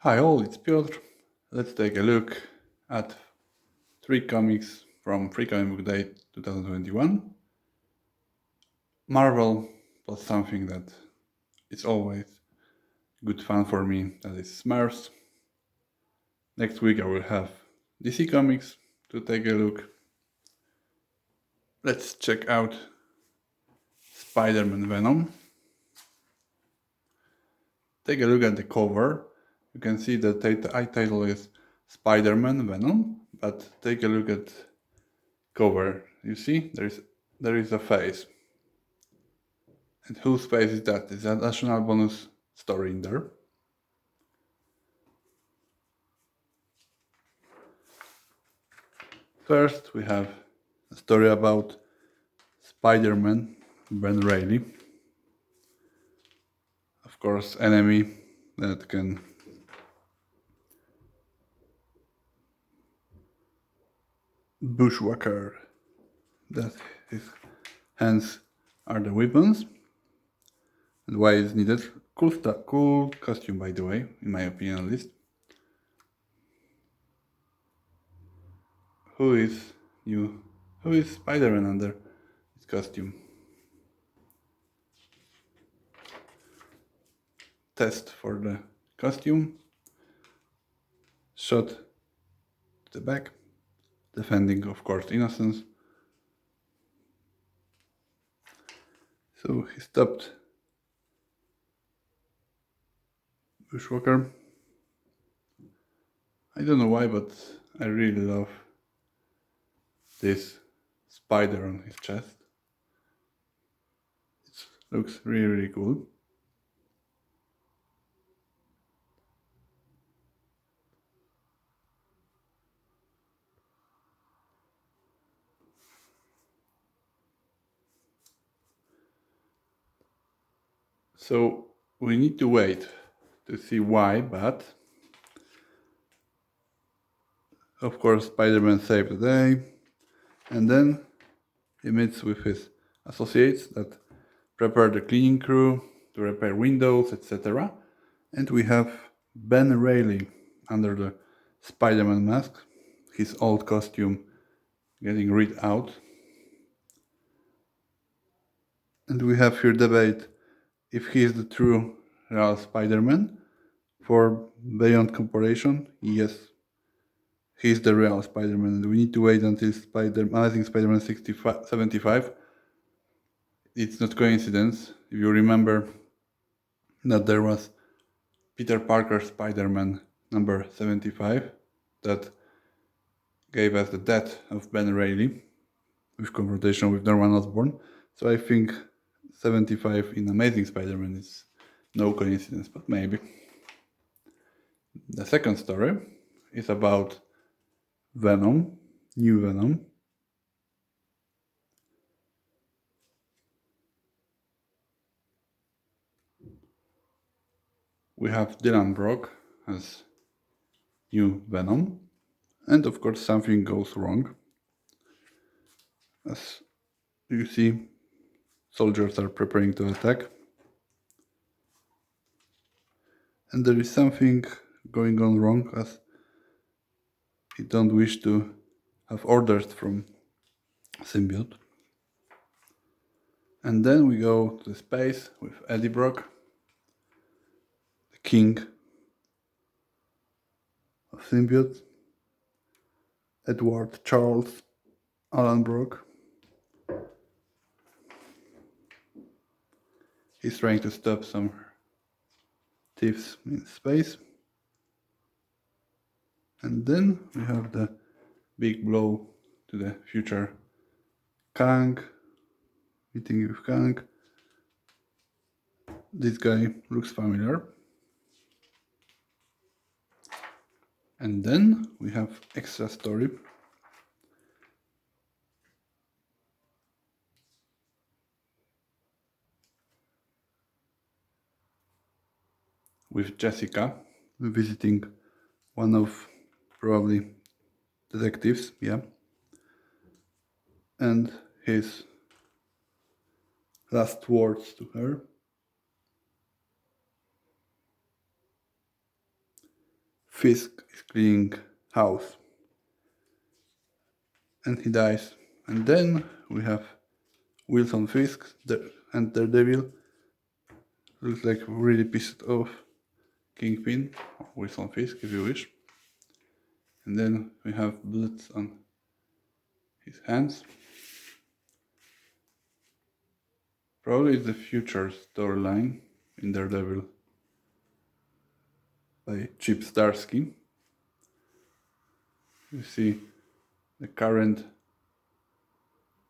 Hi all, it's Piotr. Let's take a look at 3 comics from Free Comic Book Day 2021. Marvel was something that is always good fun for me, that is Smurfs. Next week I will have DC Comics to take a look. Let's check out Spiderman Venom. Take a look at the cover. You can see the title is Spiderman Venom, but take a look at cover. You see there is a face. And whose face is that? Is that additional bonus story in there? First we have a story about Spiderman Reilly. Of course, enemy that can bushwhacker, that his hands are the weapons. And why is needed? Cool costume, by the way, in my opinion at least. Who is Spider-Man under his costume? Test for the costume. Shot to the back, defending of course innocence. So he stopped Bushwhacker. I don't know why, but I really love this spider on his chest. It looks really cool. So we need to wait to see why, but of course Spider-Man saved the day, and then he meets with his associates that prepare the cleaning crew to repair windows, etc. And we have Ben Reilly under the Spider-Man mask, his old costume getting ripped out. And we have here debate if he is the true real Spider-Man. For beyond comparison, yes, he is the real Spider-Man, and we need to wait until Amazing Spider-Man 75. It's not coincidence. If you remember that there was Peter Parker Spider-Man number 75 that gave us the death of Ben Reilly with confrontation with Norman Osborn. So I think 75 in Amazing Spider-Man is no coincidence, but maybe. The second story is about Venom, new Venom. We have Dylan Brock as new Venom, and of course something goes wrong. As you see, soldiers are preparing to attack, and there is something going on wrong, as he don't wish to have orders from symbiote. And then we go to space with Eddie Brock, the king of symbiote, Edward Charles Alan Brock. He's trying to stop some thieves in space. And then we have the big blow to the future Kang, meeting with Kang. This guy looks familiar. And then we have extra story with Jessica visiting one of probably detectives, yeah, and his last words to her. Fisk is cleaning house and he dies. And then we have Wilson Fisk and Daredevil. Looks like really pissed off Kingpin, or Wilson Fisk if you wish. And then we have blood on his hands. Probably the future storyline in Daredevil by Chip Zdarsky. You see the current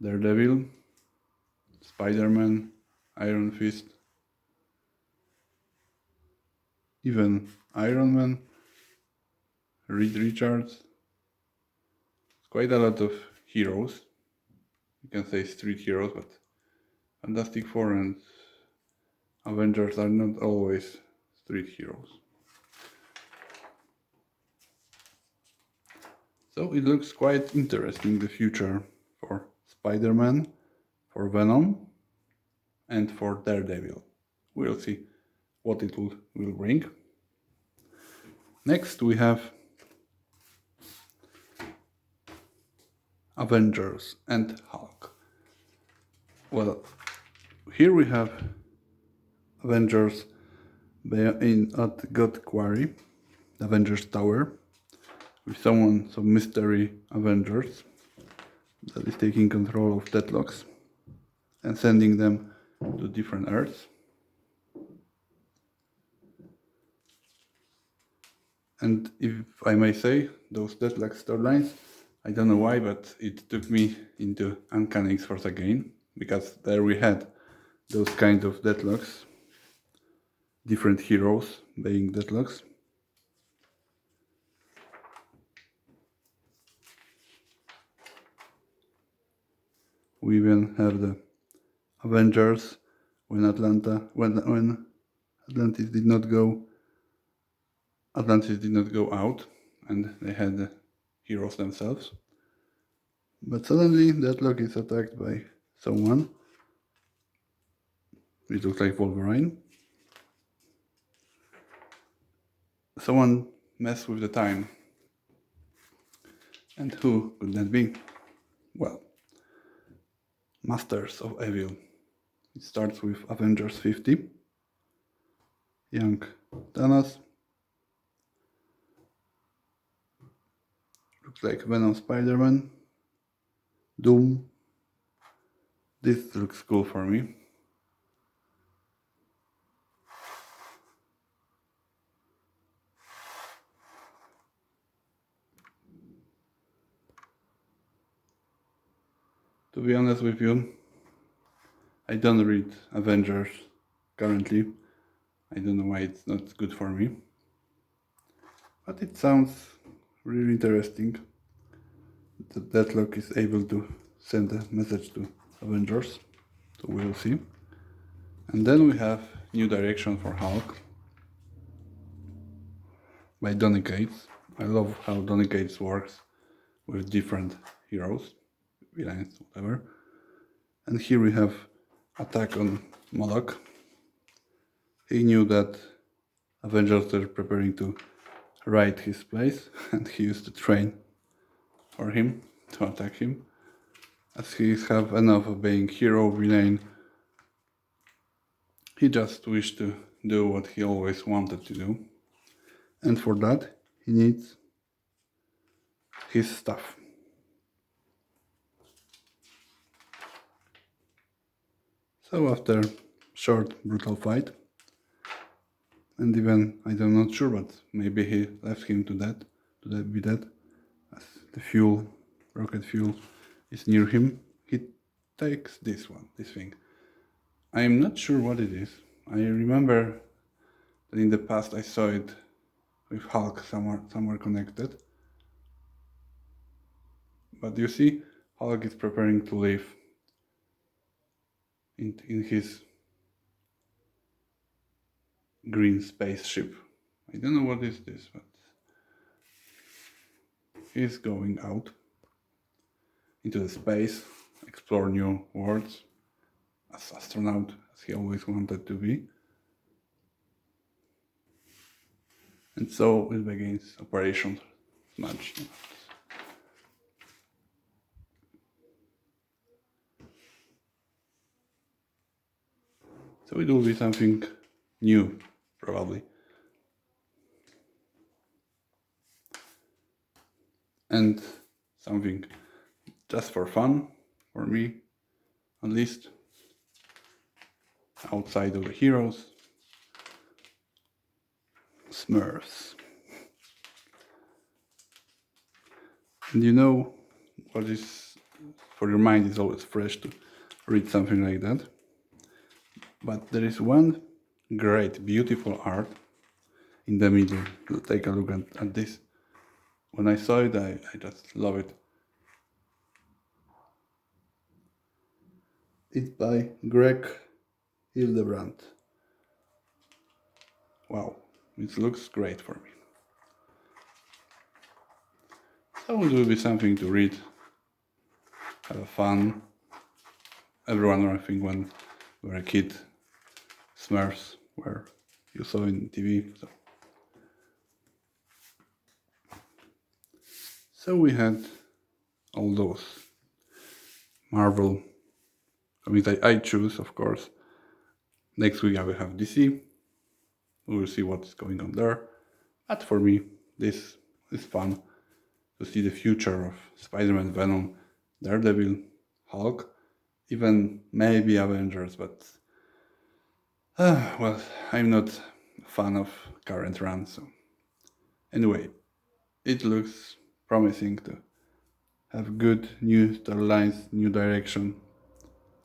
Daredevil, Spiderman, Iron Fist, even Iron Man, Reed Richards. Quite a lot of heroes. You can say street heroes, but Fantastic Four and Avengers are not always street heroes. So it looks quite interesting, the future for Spider-Man, for Venom, and for Daredevil. We'll see what it will bring. Next we have Avengers and Hulk. Well, here we have Avengers at God Quarry, the Avengers Tower, with some mystery Avengers that is taking control of Deadlocks and sending them to different Earths. And if I may say, those Deadlock storylines, I don't know why, but it took me into Uncanny X-Force again, because there we had those kind of Deadlocks, different heroes being Deadlocks. We even have the Avengers when Atlantis did not go out, and they had the heroes themselves. But suddenly Deadlock is attacked by someone. It looks like Wolverine. Someone messed with the time. And who could that be? Well, Masters of Evil. It starts with Avengers 50. Young Thanos. Looks like Venom, Spider-Man. Doom. This looks cool for me. To be honest with you, I don't read Avengers currently. I don't know why it's not good for me. But it sounds really interesting that Deathlock is able to send a message to Avengers. So we'll see. And then we have New Direction for Hulk by Donny Cates. I love how Donny Cates works with different heroes, villains, whatever. And here we have Attack on Moloch. He knew that Avengers were preparing to raid his place, and he used the train for him to attack him. As he have enough of being hero, villain, he just wished to do what he always wanted to do. And for that, he needs his stuff. So after short, brutal fight, and even, I'm not sure, but maybe he left him to be dead, as the fuel, rocket fuel, is near him, he takes this thing. I am not sure what it is. I remember that in the past I saw it with Hulk somewhere connected. But you see, Hulk is preparing to leave in his green spaceship. I don't know what is this, but he's going out into the space, explore new worlds, as astronaut as he always wanted to be. And so it begins Operation Smudge. So it will be something new, probably. And something just for fun, for me, at least. Outside of the heroes. Smurfs. And you know what is, for your mind is always fresh to read something like that. But there is one great, beautiful art in the middle. Take a look at this. When I saw it, I just love it. It's by Greg Hildebrand. Wow, it looks great for me. So it will be something to read, have fun. Everyone, I think, when we were a kid, Smurfs were you saw in TV. So we had all those Marvel comics I choose, of course. Next week I will have DC. We will see what's going on there. But for me, this is fun to see the future of Spiderman Venom, Daredevil, Hulk, even maybe Avengers, but well, I'm not a fan of current runs, so anyway, it looks promising to have good new storylines, new direction.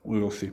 We will see.